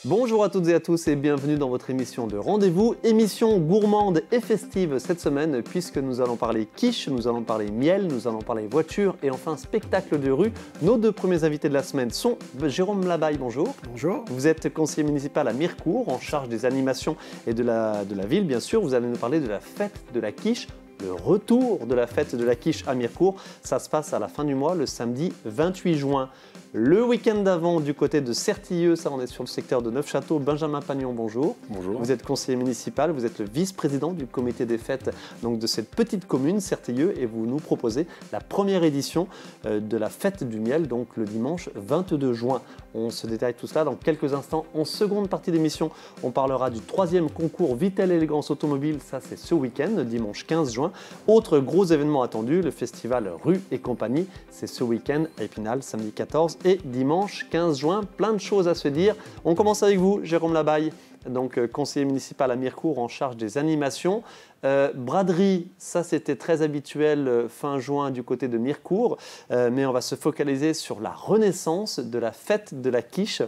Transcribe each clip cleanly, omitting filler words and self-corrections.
Bonjour à toutes et à tous et bienvenue dans votre émission de rendez-vous, émission gourmande et festive cette semaine puisque nous allons parler quiche, nous allons parler miel, nous allons parler voiture et enfin spectacle de rue. Nos deux premiers invités de la semaine sont Jérôme Labaille, bonjour. Bonjour. Vous êtes conseiller municipal à Mirecourt en charge des animations et de la ville bien sûr. Vous allez nous parler de la fête de la quiche. Le retour de la fête de la quiche à Mirecourt, ça se passe à la fin du mois, le samedi 28 juin. Le week-end d'avant, du côté de Certilleux, ça on est sur le secteur de Neufchâteau. Benjamin Pagnon, bonjour. Bonjour. Vous êtes conseiller municipal, vous êtes le vice-président du comité des fêtes donc de cette petite commune, Certilleux, et vous nous proposez la première édition de la fête du miel, donc le dimanche 22 juin. On se détaille tout cela dans quelques instants. En seconde partie d'émission, on parlera du troisième concours Vitelle Élégance Automobile, ça c'est ce week-end, dimanche 15 juin. Autre gros événement attendu, le festival Rue et compagnie, c'est ce week-end à Épinal, samedi 14 et dimanche 15 juin. Plein de choses à se dire. On commence avec vous, Jérôme Labaille, donc conseiller municipal à Mirecourt en charge des animations. Braderie, ça c'était très habituel fin juin du côté de Mirecourt, mais on va se focaliser sur la renaissance de la fête de la quiche.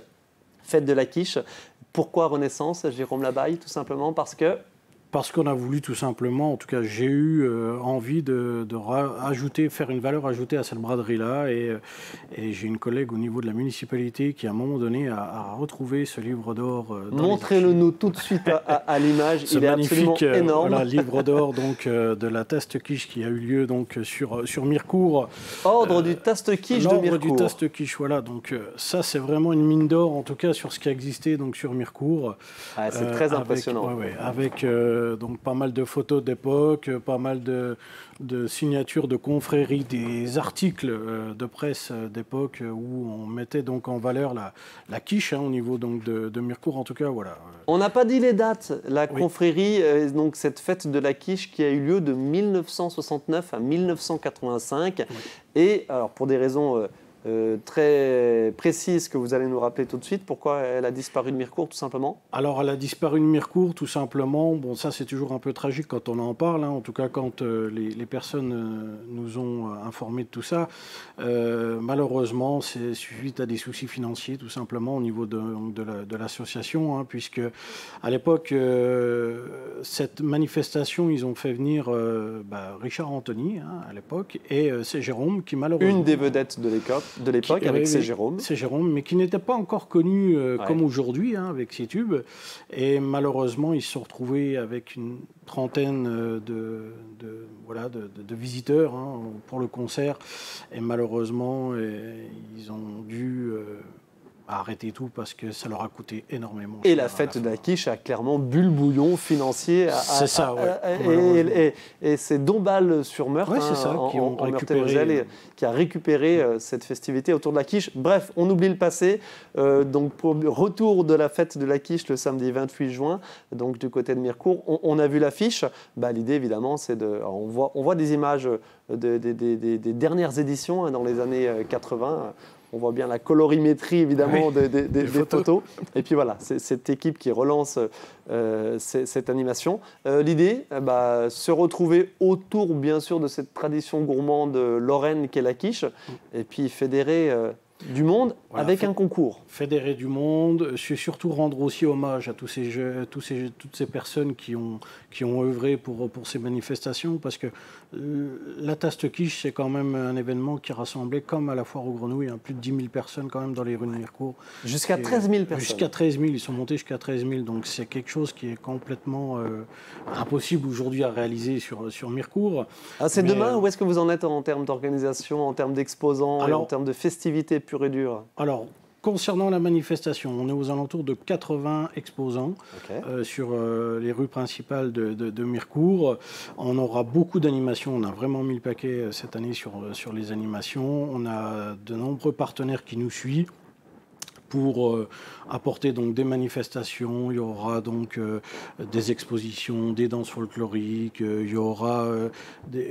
Fête de la quiche. Pourquoi renaissance, Jérôme Labaille? Tout simplement parce que... Parce qu'on a voulu tout simplement, en tout cas j'ai eu envie de faire une valeur ajoutée à cette braderie-là et j'ai une collègue au niveau de la municipalité qui à un moment donné a retrouvé ce livre d'or. Montrez-le-nous tout de suite à l'image, il est absolument énorme. Voilà, livre d'or donc, de la taste quiche qui a eu lieu donc, sur Mirecourt. Ordre du taste quiche de Mirecourt. Ordre du taste quiche, voilà. Donc ça c'est vraiment une mine d'or en tout cas sur ce qui a existé donc, sur Mirecourt. Ah, c'est très impressionnant. Avec donc pas mal de photos d'époque, pas mal de signatures de confréries, des articles de presse d'époque où on mettait donc en valeur la quiche au niveau donc de Mirecourt, en tout cas, voilà. On n'a pas dit les dates. La confrérie, donc cette fête de la quiche qui a eu lieu de 1969 à 1985. Oui. Et alors pour des raisons... très précise que vous allez nous rappeler tout de suite. Pourquoi elle a disparu de Mirecourt, tout simplement? Alors, elle a disparu de Mirecourt, tout simplement. Bon, ça, c'est toujours un peu tragique quand on en parle. En tout cas, quand les personnes nous ont informés de tout ça. Malheureusement, c'est suite à des soucis financiers, tout simplement, au niveau de l'association. Puisque, à l'époque, cette manifestation, ils ont fait venir Richard Anthony, à l'époque, et c'est Jérôme qui, malheureusement... Une des vedettes de l'époque avec C'est Jérôme. C'est Jérôme, mais qui n'était pas encore connu comme aujourd'hui avec ses tubes. Et malheureusement, ils se sont retrouvés avec une trentaine de visiteurs pour le concert. Et malheureusement, ils ont dû... arrêter tout parce que ça leur a coûté énormément. Et la fête de la quiche a clairement bu le bouillon financier. C'est ça, et c'est Dombasle-sur-Meurthe, en Meurthe-et-Moselle, qui a récupéré cette festivité autour de la quiche. Bref, on oublie le passé. Donc, pour le retour de la fête de la quiche le samedi 28 juin, donc du côté de Mirecourt, on a vu l'affiche. L'idée, évidemment, c'est de... On voit des images des dernières éditions dans les années 80. On voit bien la colorimétrie, évidemment, des photos. Et puis voilà, c'est cette équipe qui relance cette animation. L'idée, se retrouver autour, bien sûr, de cette tradition gourmande lorraine qu'est la quiche, et puis fédérer du monde avec un concours. Fédérer du monde, surtout rendre aussi hommage à toutes ces personnes qui ont œuvré pour ces manifestations, parce que la taste quiche, c'est quand même un événement qui rassemblait, comme à la foire aux grenouilles, plus de 10 000 personnes quand même dans les rues de Mirecourt. Jusqu'à 13 000 personnes. Jusqu'à 13 000, ils sont montés jusqu'à 13 000, donc c'est quelque chose qui est complètement impossible aujourd'hui à réaliser sur Mirecourt. C'est demain, où est-ce que vous en êtes en termes d'organisation, en termes d'exposants, en termes de festivités pures et dures? Alors, concernant la manifestation, on est aux alentours de 80 exposants sur les rues principales de Mirecourt. On aura beaucoup d'animations. On a vraiment mis le paquet cette année sur les animations. On a de nombreux partenaires qui nous suivent pour apporter donc des manifestations. Il y aura donc des expositions, des danses folkloriques, il y aura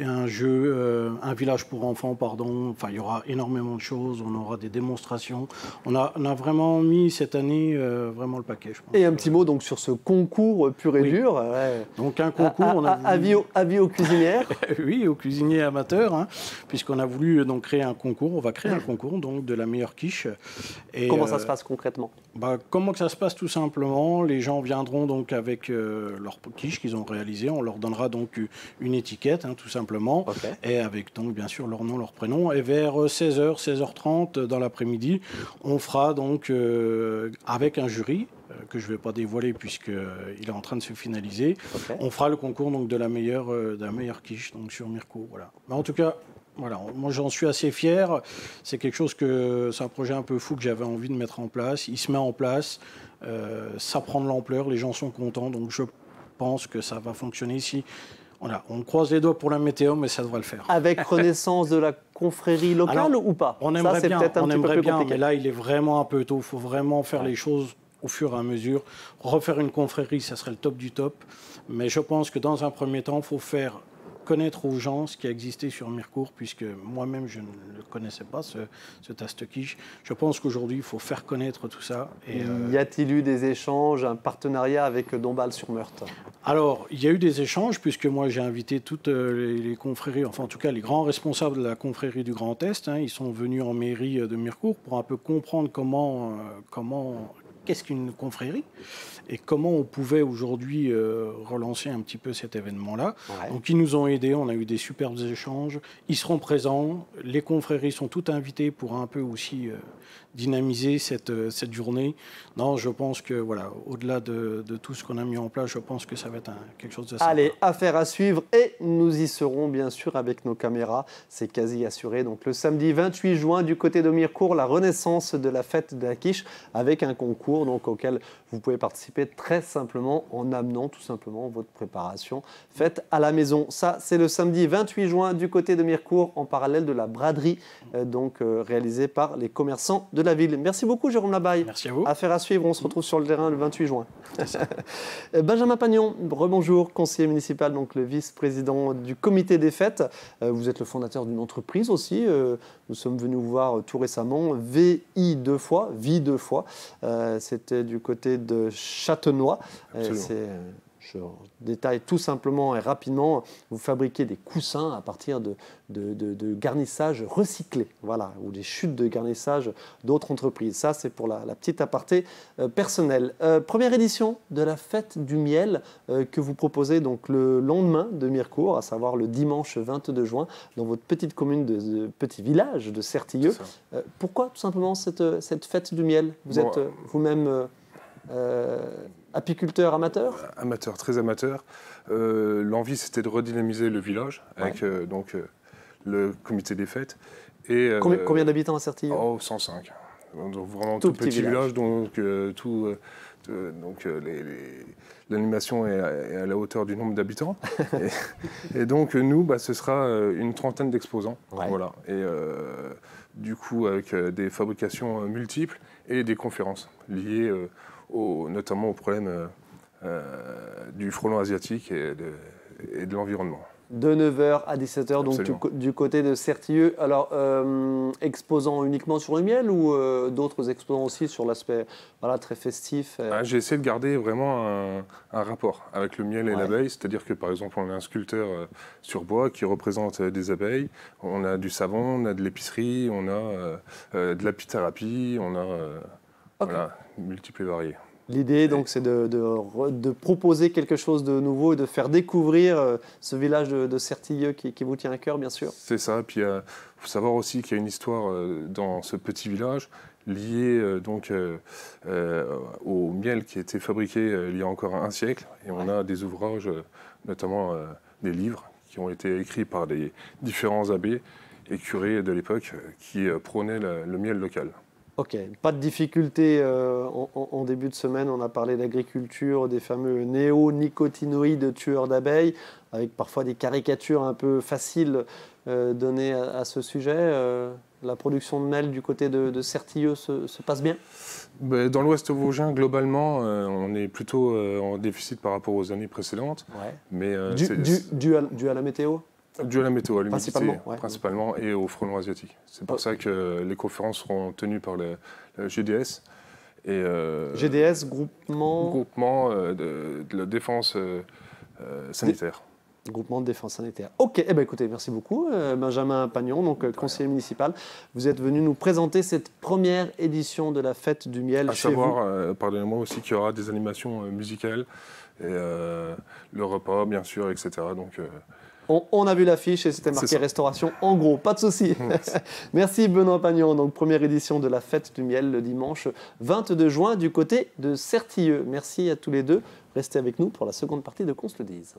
un jeu, un village pour enfants, enfin il y aura énormément de choses, on aura des démonstrations. On a vraiment mis cette année vraiment le paquet, je pense. Et un petit mot donc sur ce concours pur et dur. Donc un concours, avis aux cuisinières. Oui, aux cuisiniers amateurs, puisqu'on a voulu donc créer un concours. On va créer un concours donc de la meilleure quiche. Et, comment ça se passe passe concrètement? Comment que ça se passe tout simplement? Les gens viendront donc avec leur quiche qu'ils ont réalisé. On leur donnera donc une étiquette, tout simplement, et avec donc bien sûr leur nom, leur prénom. Et vers 16h, 16h30 dans l'après-midi, on fera donc avec un jury que je ne vais pas dévoiler puisqu'il est en train de se finaliser. On fera le concours donc, de la meilleure quiche donc, sur Mirecourt. Voilà. Mais en tout cas, voilà, moi j'en suis assez fier. C'est quelque chose c'est un projet un peu fou que j'avais envie de mettre en place. Il se met en place, ça prend de l'ampleur, les gens sont contents, donc je pense que ça va fonctionner ici. Voilà, on croise les doigts pour la météo, mais ça devrait le faire. Avec renaissance de la confrérie locale ou pas? On aimerait bien, mais là il est vraiment un peu tôt. Il faut vraiment faire les choses au fur et à mesure. Refaire une confrérie, ça serait le top du top. Mais je pense que dans un premier temps, il faut faire connaître aux gens ce qui a existé sur Mirecourt, puisque moi-même je ne le connaissais pas, ce taste quiche. Je pense qu'aujourd'hui il faut faire connaître tout ça. Et y a-t-il eu des échanges, un partenariat avec Dombasle-sur-Meurthe? Alors, il y a eu des échanges, puisque moi j'ai invité toutes les confréries, enfin en tout cas les grands responsables de la confrérie du Grand Est. Ils sont venus en mairie de Mirecourt pour un peu comprendre qu'est-ce qu'une confrérie et comment on pouvait aujourd'hui relancer un petit peu cet événement-là. Donc ils nous ont aidés, on a eu des superbes échanges, ils seront présents, les confréries sont toutes invitées pour un peu aussi dynamiser cette journée. Non, je pense que voilà, au-delà de tout ce qu'on a mis en place, je pense que ça va être quelque chose de sympa. Allez, affaire à suivre et nous y serons bien sûr avec nos caméras, c'est quasi assuré. Donc le samedi 28 juin du côté de Mirecourt, la renaissance de la fête de la quiche avec un concours donc, auquel vous pouvez participer très simplement en amenant tout simplement votre préparation faite à la maison. Ça, c'est le samedi 28 juin du côté de Mirecourt en parallèle de la braderie réalisée par les commerçants de la ville. Merci beaucoup Jérôme Labaille. Merci à vous. Affaire à suivre, on se retrouve sur le terrain le 28 juin. Benjamin Pagnon, rebonjour, conseiller municipal, donc le vice-président du comité des fêtes. Vous êtes le fondateur d'une entreprise aussi. Nous sommes venus vous voir tout récemment, VI 2 fois, Vie 2 fois. C'était du côté de Châtenois. Je détaille tout simplement et rapidement, vous fabriquez des coussins à partir de garnissages recyclés, voilà, ou des chutes de garnissage d'autres entreprises. Ça, c'est pour la petite aparté personnelle. Première édition de la fête du miel que vous proposez donc le lendemain de Mirecourt, à savoir le dimanche 22 juin, dans votre petite commune de petit village de Certilleux. Pourquoi tout simplement cette fête du miel? Vous êtes vous-même apiculteur amateur? Amateur, très amateur. L'envie, c'était de redynamiser le village avec le comité des fêtes. Et, combien d'habitants à Certilleux? 105. Donc, vraiment tout petit village. Donc, l'animation est à la hauteur du nombre d'habitants. et donc, nous, ce sera une trentaine d'exposants. Voilà. Et du coup, avec des fabrications multiples et des conférences liées notamment au problème du frelon asiatique et de l'environnement. De 9h à 17h, donc du côté de Certilleux. Alors, exposant uniquement sur le miel ou d'autres exposants aussi sur l'aspect très festif? J'ai essayé de garder vraiment un rapport avec le miel et l'abeille, c'est-à-dire que par exemple on a un sculpteur sur bois qui représente des abeilles, on a du savon, on a de l'épicerie, on a de l'apithérapie, on a multiples et variés. L'idée, donc, c'est de proposer quelque chose de nouveau et de faire découvrir ce village de Certilleux qui vous tient à cœur, bien sûr. C'est ça. Puis, il faut savoir aussi qu'il y a une histoire dans ce petit village liée au miel qui a été fabriqué il y a encore un siècle. Et on a des ouvrages, notamment des livres, qui ont été écrits par les différents abbés et curés de l'époque qui prônaient le miel local. Ok, pas de difficulté en début de semaine, on a parlé d'agriculture, des fameux néonicotinoïdes tueurs d'abeilles, avec parfois des caricatures un peu faciles données à ce sujet. La production de miel du côté de Certilleux se passe bien? Dans l'Ouest vosgien, globalement, on est plutôt en déficit par rapport aux années précédentes. Mais, dû à la météo? Dû à la météo, à l'humidité, principalement, et au frelon asiatique. C'est pour ça que les conférences seront tenues par le GDS. Et, GDS, groupement de la défense sanitaire. Groupement de défense sanitaire. Ok, eh ben écoutez, merci beaucoup Benjamin Pagnon, donc conseiller municipal. Vous êtes venu nous présenter cette première édition de la fête du miel chez vous. À savoir, pardonnez-moi aussi, qu'il y aura des animations musicales, et, le repas bien sûr, etc. Donc, on a vu l'affiche et c'était marqué restauration en gros, pas de souci. Merci Benoît Pagnon, donc première édition de la fête du miel le dimanche 22 juin du côté de Certilleux. Merci à tous les deux. Restez avec nous pour la seconde partie de Qu'on se le dise.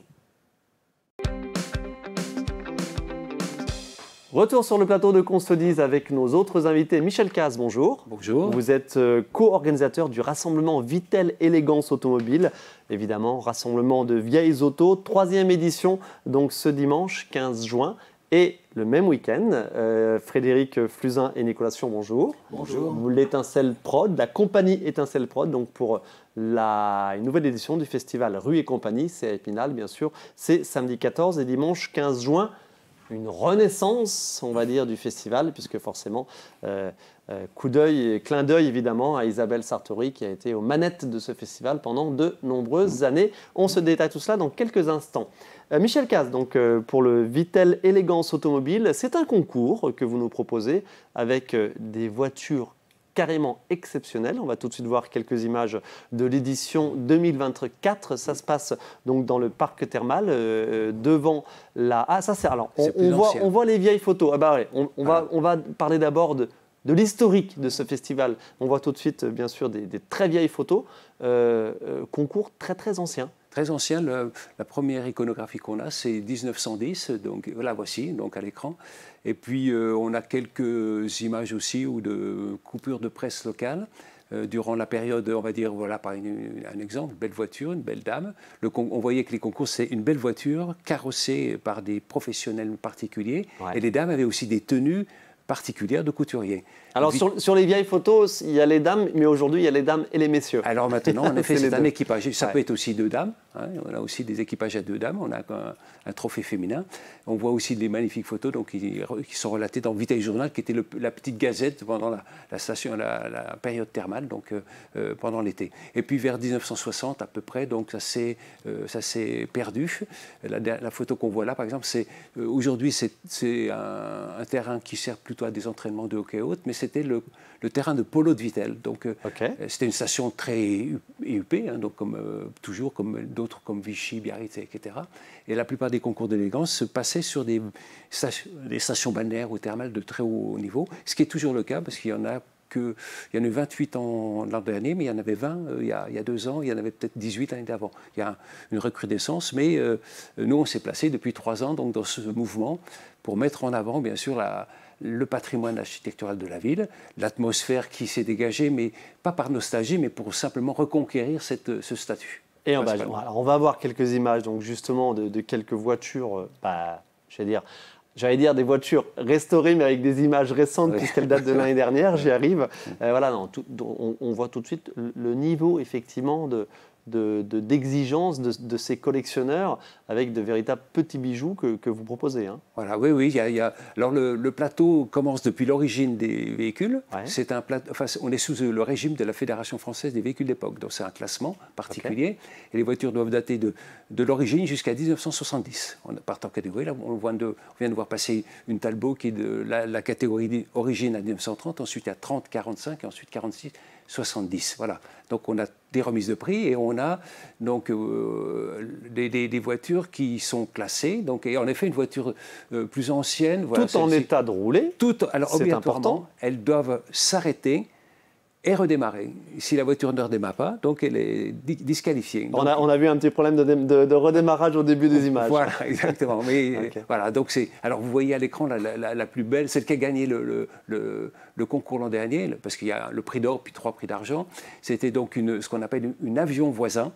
Retour sur le plateau de Qu'on se le dise avec nos autres invités. Michel Cazes, bonjour. Bonjour. Vous êtes co-organisateur du rassemblement Vitel Élégance Automobile. Évidemment, rassemblement de vieilles autos, 3e édition, donc ce dimanche 15 juin. Et le même week-end, Frédéric Fluzin et Nicolas Sion, bonjour. Bonjour. L'Étincelle Prod, la compagnie Étincelle Prod, donc pour une nouvelle édition du festival Rue et Compagnie, c'est à Épinal bien sûr. C'est samedi 14 et dimanche 15 juin. Une renaissance, on va dire, du festival, puisque forcément, coup d'œil et clin d'œil évidemment à Isabelle Sartori qui a été aux manettes de ce festival pendant de nombreuses années. On se détaille tout cela dans quelques instants. Michel Cazes, donc pour le Vitel Élégance Automobile, c'est un concours que vous nous proposez avec des voitures carrément exceptionnel. On va tout de suite voir quelques images de l'édition 2024. Ça se passe donc dans le parc thermal, devant la... Ah, ça c'est... Alors, on voit les vieilles photos. Ah bah ouais, on va parler d'abord de l'historique de ce festival. On voit tout de suite, bien sûr, des très vieilles photos. Concours très, très ancien. Très ancien. La première iconographie qu'on a, c'est 1910. Donc, la voici, donc à l'écran. Et puis, on a quelques images aussi ou de coupures de presse locale durant la période, on va dire, voilà, par un exemple, une belle voiture, une belle dame. On voyait que les concours, c'est une belle voiture carrossée par des professionnels particuliers. Ouais. Et les dames avaient aussi des tenues particulière de couturier. Alors sur les vieilles photos, il y a les dames, mais aujourd'hui il y a les dames et les messieurs. Alors maintenant, en effet, c'est un équipage. Ça peut être aussi 2 dames. Hein. On a aussi des équipages à 2 dames. On a un trophée féminin. On voit aussi des magnifiques photos donc, qui sont relatées dans Vitel Journal, qui était la petite gazette pendant la période thermale, donc pendant l'été. Et puis vers 1960 à peu près, donc ça s'est perdu. La photo qu'on voit là, par exemple, aujourd'hui c'est un terrain qui sert plutôt à des entraînements de hockey haute, mais c'était le terrain de polo de Vitel. Donc, c'était une station très huppée, hein, donc toujours comme d'autres comme Vichy, Biarritz, etc. Et la plupart des concours d'élégance se passaient sur des stations balnéaires ou thermales de très haut niveau, ce qui est toujours le cas parce qu'il y en a il y en a eu 28 l'an dernier, mais il y en avait 20 il y a 2 ans, il y en avait peut-être 18 l'année d'avant. Il y a une recrudescence, mais nous, on s'est placé depuis 3 ans donc, dans ce mouvement pour mettre en avant, bien sûr, le patrimoine architectural de la ville, l'atmosphère qui s'est dégagée, mais pas par nostalgie, mais pour simplement reconquérir ce statut. Et on va voir quelques images, donc justement, de quelques voitures, j'allais dire des voitures restaurées, mais avec des images récentes, puisqu'elles datent de l'année dernière, j'y arrive. Voilà, on voit tout de suite le niveau, effectivement, d'exigence de ces collectionneurs avec de véritables petits bijoux que vous proposez. Hein. Voilà, oui. Alors le plateau commence depuis l'origine des véhicules. Ouais. On est sous le régime de la Fédération française des véhicules d'époque. Donc c'est un classement particulier. Et les voitures doivent dater de l'origine jusqu'à 1970. On part en catégorie. Là, on vient de voir passer une Talbot qui est de la catégorie origine à 1930. Ensuite, il y a 30, 45 et ensuite 46. 70, voilà. Donc on a des remises de prix et on a donc des voitures qui sont classées. Donc, et en effet, une voiture plus ancienne. Voilà, tout en état de rouler. Alors obligatoirement, elles doivent s'arrêter et redémarrer. Si la voiture ne redémarre pas, donc elle est disqualifiée. Donc, on a vu un petit problème de redémarrage au début des images. Voilà, exactement. Mais voilà, donc alors vous voyez à l'écran la plus belle, celle qui a gagné le concours l'an dernier, parce qu'il y a le prix d'or puis 3 prix d'argent. C'était donc ce qu'on appelle une avion voisin.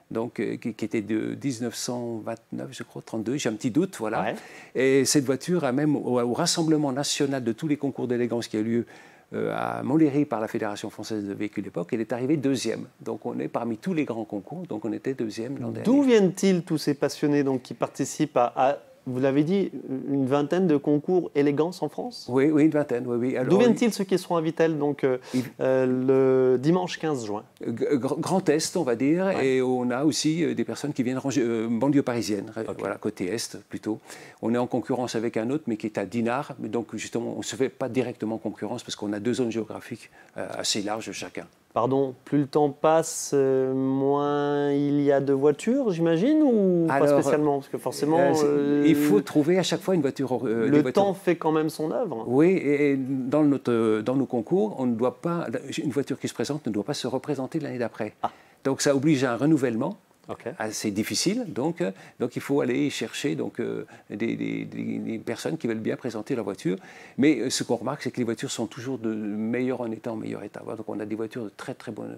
Donc, qui était de 1929, je crois, 32, j'ai un petit doute, voilà. Ouais. Et cette voiture a même, au rassemblement national de tous les concours d'élégance qui a eu lieu à Montlhéry par la Fédération française de véhicules d'époque, elle est arrivée 2e. Donc on est parmi tous les grands concours, donc on était 2e l'an dernier. D'où viennent-ils tous ces passionnés donc, qui participent à vous l'avez dit, une vingtaine de concours élégance en France? Oui, une vingtaine, oui. D'où viennent-ils ceux qui seront à Vittel donc, le dimanche 15 juin? Grand Est, on va dire, et on a aussi des personnes qui viennent banlieue parisienne, voilà, côté Est plutôt. On est en concurrence avec un autre, mais qui est à Dinard, mais donc justement, on ne se fait pas directement concurrence parce qu'on a 2 zones géographiques assez larges chacun. Pardon, plus le temps passe, moins il y a de voitures, j'imagine, ou pas spécialement? Parce que forcément... il faut trouver à chaque fois une voiture... le temps fait quand même son œuvre. Oui, et dans nos concours, on ne doit pas, une voiture qui se présente ne doit pas se représenter l'année d'après. Donc ça oblige à un renouvellement. assez difficile. Donc il faut aller chercher des personnes qui veulent bien présenter leur voiture. Mais ce qu'on remarque, c'est que les voitures sont toujours de meilleur en état, en meilleur état. Donc on a des voitures de très bonnes,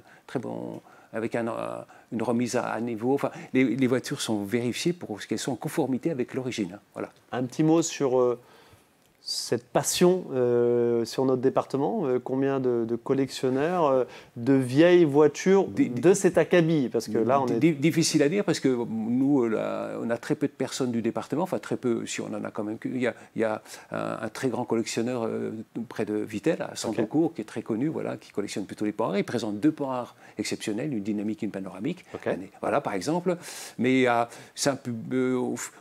avec une remise à niveau. Enfin, les voitures sont vérifiées pour qu'elles soient en conformité avec l'origine. Voilà. Un petit mot sur cette passion sur notre département. Combien de collectionneurs de vieilles voitures de cet acabit? Parce que là, on est... Difficile à dire parce que nous, on a très peu de personnes du département. Enfin, très peu, si on en a quand même. Il y a un très grand collectionneur près de Vittel, à Sandocourt, qui est très connu, voilà, qui collectionne plutôt les pans rares. Il présente 2 pans rares exceptionnels, une dynamique et une panoramique. Voilà, par exemple. Mais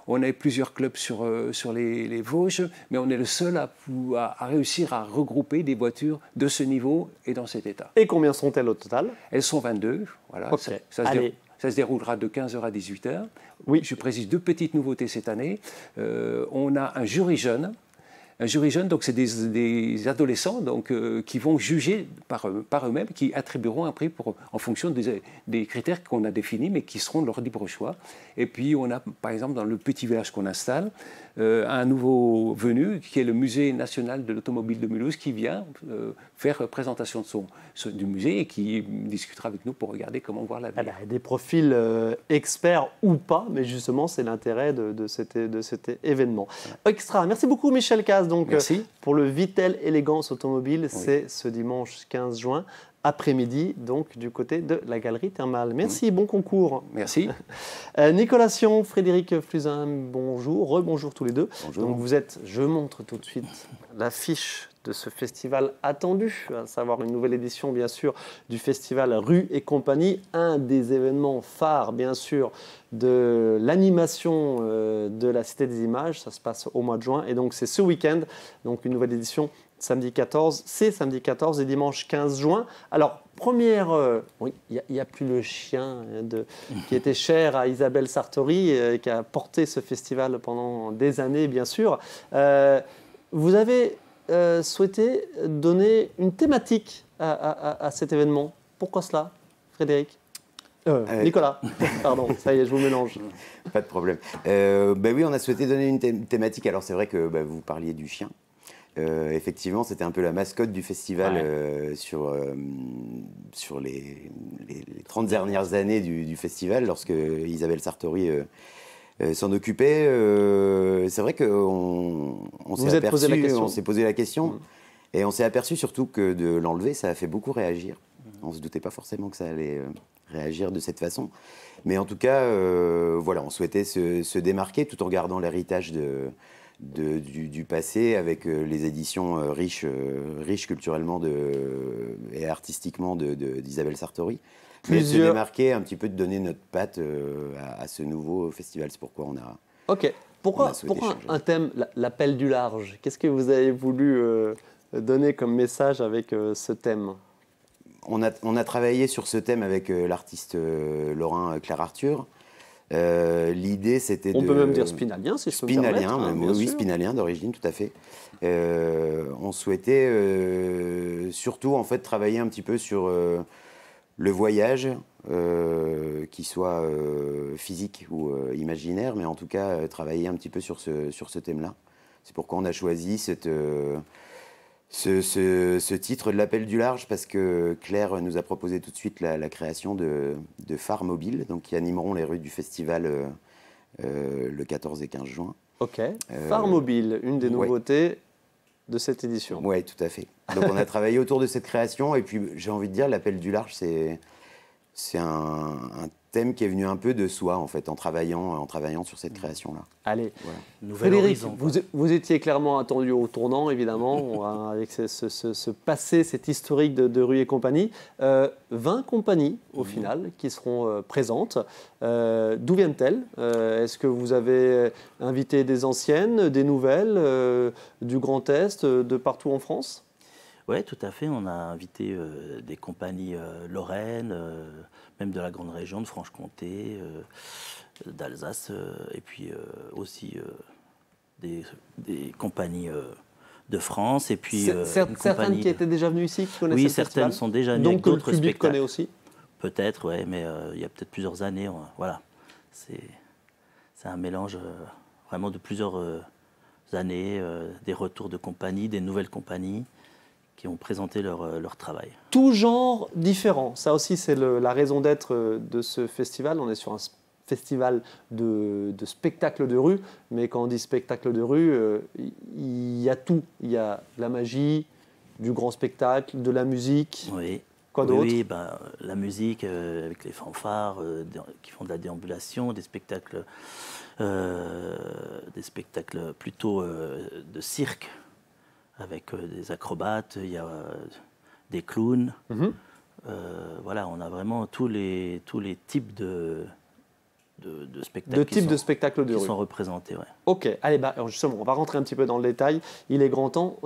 on a plusieurs clubs sur les Vosges, mais on est le seul à réussir à regrouper des voitures de ce niveau et dans cet état. Et combien sont-elles au total? Elles sont 22. Voilà. Ça se déroulera de 15h à 18h. Oui. Je précise 2 petites nouveautés cette année. On a un jury jeune. Un jury jeune, donc c'est des adolescents qui vont juger par eux-mêmes, qui attribueront un prix en fonction des critères qu'on a définis, mais qui seront de leur libre choix. Et puis on a, par exemple, dans le petit village qu'on installe, un nouveau venu, qui est le Musée national de l'automobile de Mulhouse, qui vient faire présentation du musée et qui discutera avec nous pour regarder comment voir la vie. Des profils experts ou pas, mais justement, c'est l'intérêt de cet événement. Extra. Merci beaucoup, Michel Caz. Donc, pour le Vittel Élégance Automobile, c'est ce dimanche 15 juin, après-midi, donc du côté de la Galerie Thermale. Merci, bon concours. Merci. Nicolas Sion, Frédéric Fluzin, bonjour, rebonjour tous les deux. Bonjour. Donc je montre tout de suite l'affiche de ce festival attendu, à savoir une nouvelle édition bien sûr du festival Rue et Compagnie, un des événements phares bien sûr de l'animation de la Cité des Images. Ça se passe au mois de juin et donc c'est ce week-end, donc une nouvelle édition samedi 14, c'est samedi 14 et dimanche 15 juin. Alors, première... oui, il n'y a plus le chien qui était cher à Isabelle Sartori et qui a porté ce festival pendant des années, bien sûr. Vous avez souhaité donner une thématique à cet événement. Pourquoi cela, Frédéric? Nicolas, pardon, ça y est, je vous mélange. Pas de problème. Oui, on a souhaité donner une thématique. Alors, c'est vrai que vous parliez du chien. Effectivement, c'était un peu la mascotte du festival sur les 30 dernières années du festival, lorsque Isabelle Sartori s'en occupait. C'est vrai qu'on s'est posé la question et on s'est aperçu surtout que de l'enlever, ça a fait beaucoup réagir. On ne se doutait pas forcément que ça allait réagir de cette façon. Mais en tout cas, voilà, on souhaitait se démarquer tout en gardant l'héritage du passé, avec les éditions riches culturellement et artistiquement d'Isabelle Sartori. Mais de se démarquer un petit peu, de donner notre patte à ce nouveau festival. C'est pourquoi on a... Ok. Pourquoi un thème, l'appel du large? Qu'est-ce que vous avez voulu donner comme message avec ce thème? On a travaillé sur ce thème avec l'artiste lorrain Claire Arthur. L'idée, c'était On peut même dire spinalien, si je peux me permettre. Oui, spinalien d'origine, tout à fait. On souhaitait surtout en fait travailler un petit peu sur le voyage, qui soit physique ou imaginaire, mais en tout cas travailler un petit peu sur ce thème-là. C'est pourquoi on a choisi ce titre de l'appel du large, parce que Claire nous a proposé tout de suite la création de phares mobiles, donc qui animeront les rues du festival le 14 et 15 juin. Ok. Phares mobiles, une des nouveautés de cette édition. Oui, tout à fait. Donc on a travaillé autour de cette création, et puis j'ai envie de dire, l'appel du large, C'est un thème qui est venu un peu de soi, en fait, en travaillant sur cette création-là. Allez, voilà. Frédéric, vous étiez clairement attendu au tournant, évidemment, avec ce passé, cet historique de Rue et compagnie. 20 compagnies, au final, qui seront présentes. D'où viennent-elles? Est-ce que vous avez invité des anciennes, des nouvelles, du Grand Est, de partout en France? Oui, tout à fait. On a invité des compagnies lorraines, même de la grande région, de Franche-Comté, d'Alsace, et puis aussi des compagnies de France. Et puis, certaines qui étaient déjà venues ici, qui connaissaient le festival? Oui, certaines sont déjà venues avec d'autres spectacles. Donc le public connaît aussi? Peut-être, oui, mais il y a peut-être plusieurs années. Voilà. C'est un mélange vraiment de plusieurs années, des retours de compagnies, des nouvelles compagnies qui ont présenté leur travail. Tout genre différent. Ça aussi, c'est la raison d'être de ce festival. On est sur un festival de spectacles de rue, mais quand on dit spectacle de rue, il y a tout. Il y a de la magie, du grand spectacle, de la musique. Oui. Quoi d'autre? Oui, la musique avec les fanfares qui font de la déambulation, des spectacles plutôt de cirque, avec des acrobates, il y a des clowns. Voilà, on a vraiment tous les types de spectacles. De spectacles de rue. Qui sont représentés, ouais. Ok, allez, justement, on va rentrer un petit peu dans le détail. Il est grand temps.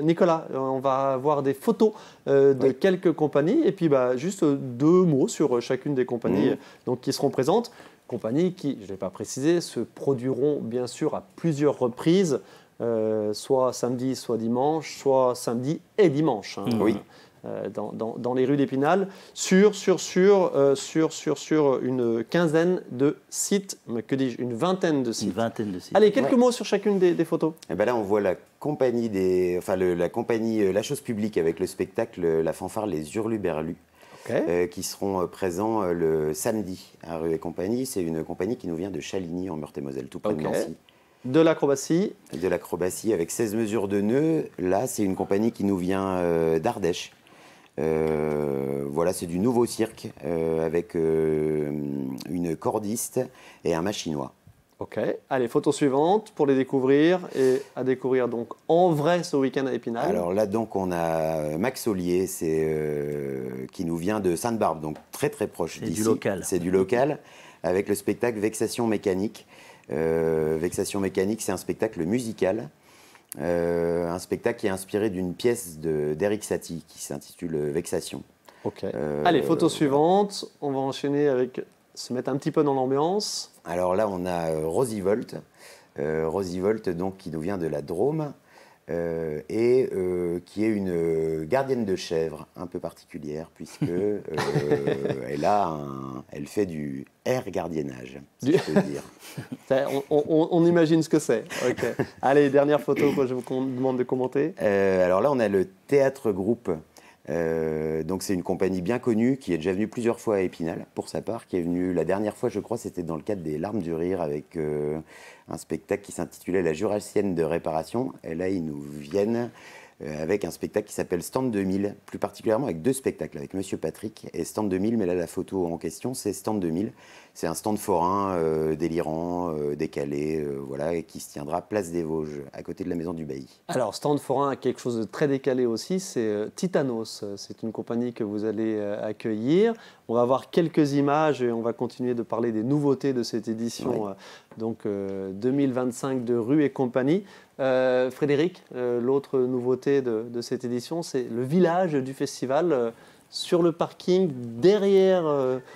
Nicolas, on va voir des photos de quelques compagnies et puis juste 2 mots sur chacune des compagnies donc, qui seront présentes. Compagnies qui, je ne l'ai pas précisé, se produiront bien sûr à plusieurs reprises. Soit samedi, soit dimanche, soit samedi et dimanche, oui. Dans les rues d'Épinal, sur une quinzaine de sites, mais que dis-je, une vingtaine de sites. Une vingtaine de sites. Allez, quelques mots sur chacune des photos. Et là, on voit la compagnie la compagnie La Chose Publique avec le spectacle La Fanfare Les Hurluberlus. Okay. Qui seront présents le samedi à Rue et compagnie. C'est une compagnie qui nous vient de Chaligny en Meurthe-et-Moselle, tout près de Nancy. De l'acrobatie. De l'acrobatie avec 16 mesures de nœuds. Là, c'est une compagnie qui nous vient d'Ardèche. Voilà, c'est du nouveau cirque avec une cordiste et un machinois. Ok. Allez, photo suivante pour les découvrir et à découvrir donc en vrai ce week-end à Épinal. Alors là, donc, on a Max Ollier, qui nous vient de Sainte-Barbe, donc très très proche d'ici. C'est du local. C'est du local, avec le spectacle Vexation mécanique. Vexation mécanique, c'est un spectacle musical, un spectacle qui est inspiré d'une pièce d'Eric Satie qui s'intitule Vexation. Ok. Allez, photo suivante. On va enchaîner avec se mettre un petit peu dans l'ambiance. Alors là, on a Rosie Volt, donc qui nous vient de la Drôme et qui est une gardienne de chèvre un peu particulière puisque elle fait du air gardiennage, si je peux dire. On imagine ce que c'est. Okay. Allez, dernière photo que je vous demande de commenter. Alors là, on a le Théâtre Groupe. Donc c'est une compagnie bien connue qui est déjà venue plusieurs fois à Épinal pour sa part, qui est venue la dernière fois, je crois, c'était dans le cadre des Larmes du Rire avec un spectacle qui s'intitulait La Jurassienne de réparation. Et là, ils nous viennent avec un spectacle qui s'appelle Stand 2000, plus particulièrement avec 2 spectacles, avec Monsieur Patrick et Stand 2000, mais là la photo en question c'est Stand 2000. C'est un stand forain délirant, décalé, voilà, et qui se tiendra place des Vosges, à côté de la Maison du Bailly. Alors, stand forain a quelque chose de très décalé aussi, c'est Titanos. C'est une compagnie que vous allez accueillir. On va voir quelques images et on va continuer de parler des nouveautés de cette édition 2025 de Rue et compagnie. Frédéric, l'autre nouveauté de cette édition, c'est le village du festival sur le parking derrière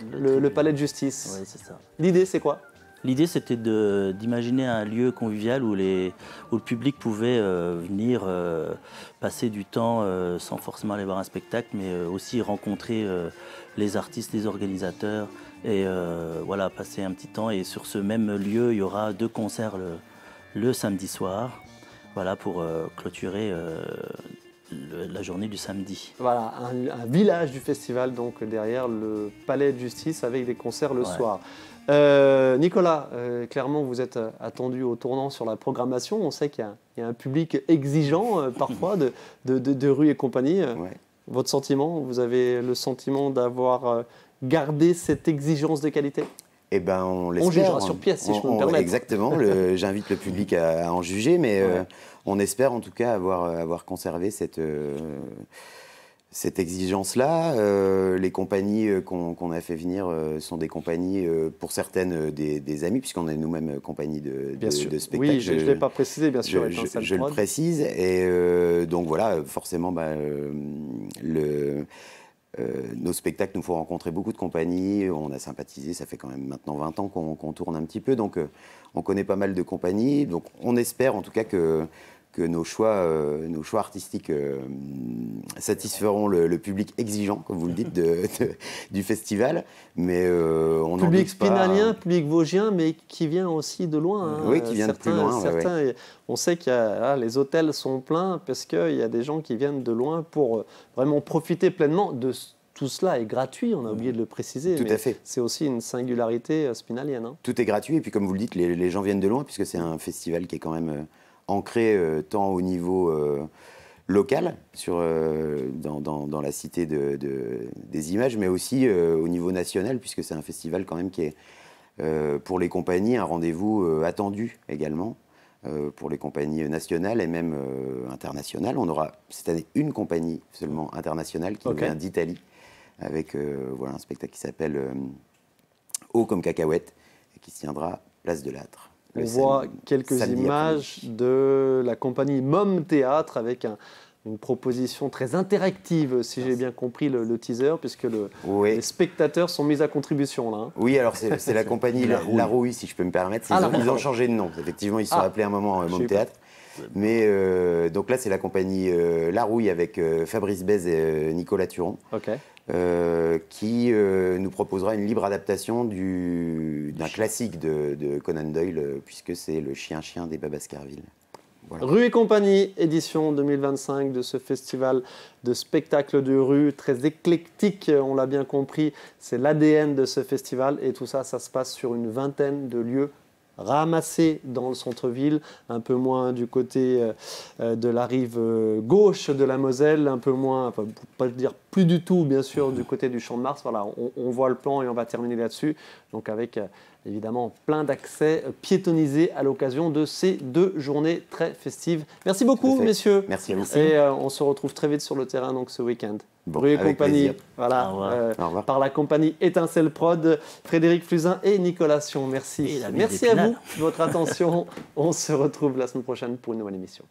le palais de justice. Oui, c'est ça. L'idée, c'est quoi? L'idée, c'était d'imaginer un lieu convivial où le public pouvait venir passer du temps sans forcément aller voir un spectacle, mais aussi rencontrer les artistes, les organisateurs, et voilà, passer un petit temps. Et sur ce même lieu, il y aura 2 concerts le samedi soir, voilà, pour clôturer la journée du samedi. Voilà, un village du festival, donc derrière le palais de justice avec des concerts le soir. Nicolas, clairement vous êtes attendu au tournant sur la programmation. On sait qu'il y a un public exigeant parfois de Rue et compagnie. Votre sentiment? Vous avez le sentiment d'avoir gardé cette exigence de qualité? Eh ben, on l'espère. On jugera sur pièce, si je peux me permettre. Exactement, j'invite le public à en juger, mais on espère en tout cas avoir conservé cette exigence-là. Les compagnies qu'on a fait venir sont des compagnies, pour certaines, des amis, puisqu'on est nous-mêmes compagnie de spectacle. Oui, je ne l'ai pas précisé, bien sûr. Je le précise. Et donc voilà, forcément, nos spectacles nous font rencontrer beaucoup de compagnies. On a sympathisé, ça fait quand même maintenant 20 ans qu'on tourne un petit peu. Donc on connaît pas mal de compagnies. Donc on espère en tout cas que nos choix artistiques satisferont le public exigeant, comme vous le dites, du festival. Mais on public spinalien, public vosgien, mais qui vient aussi de loin. Hein. Oui, qui vient de plus loin. Ouais. On sait que les hôtels sont pleins parce qu'il y a des gens qui viennent de loin pour vraiment profiter pleinement de tout cela est gratuit, on a oublié de le préciser. Tout à fait. C'est aussi une singularité spinalienne. Hein. Tout est gratuit, et puis comme vous le dites, les gens viennent de loin, puisque c'est un festival qui est quand même ancré tant au niveau local, dans la cité des images, mais aussi au niveau national, puisque c'est un festival quand même qui est, pour les compagnies, un rendez-vous attendu également, pour les compagnies nationales et même internationales. On aura cette année une compagnie seulement internationale qui vient d'Italie, avec un spectacle qui s'appelle Haut comme cacahuète, et qui se tiendra place de l'Âtre. On voit quelques images de la compagnie Mom Théâtre avec une proposition très interactive, si j'ai bien compris le teaser, puisque les spectateurs sont mis à contribution là. Hein. Oui, alors c'est la compagnie La Rouille, si je peux me permettre. Ils ont changé de nom. Effectivement, ils se sont appelés à un moment Mom Théâtre. Mais donc là, c'est la compagnie La Rouille avec Fabrice Bèze et Nicolas Turon. Qui nous proposera une libre adaptation d'un classique de Conan Doyle, puisque c'est Le Chien-Chien des Baskerville. Voilà. Rue et compagnie, édition 2025 de ce festival de spectacles de rue, très éclectique, on l'a bien compris, c'est l'ADN de ce festival, et tout ça, ça se passe sur une vingtaine de lieux ramassés dans le centre-ville, un peu moins du côté de la rive gauche de la Moselle, un peu moins, enfin, pour pas dire plus du tout, bien sûr, du côté du Champ de Mars. Voilà, on voit le plan et on va terminer là-dessus. Donc avec évidemment plein d'accès piétonnisés à l'occasion de ces 2 journées très festives. Merci beaucoup, messieurs. Merci à vous. Et on se retrouve très vite sur le terrain donc ce week-end. Rue et compagnie, voilà, par la compagnie Étincelle Prod, Frédéric Fluzin et Nicolas Sion. Merci. Merci à vous de votre attention. On se retrouve la semaine prochaine pour une nouvelle émission.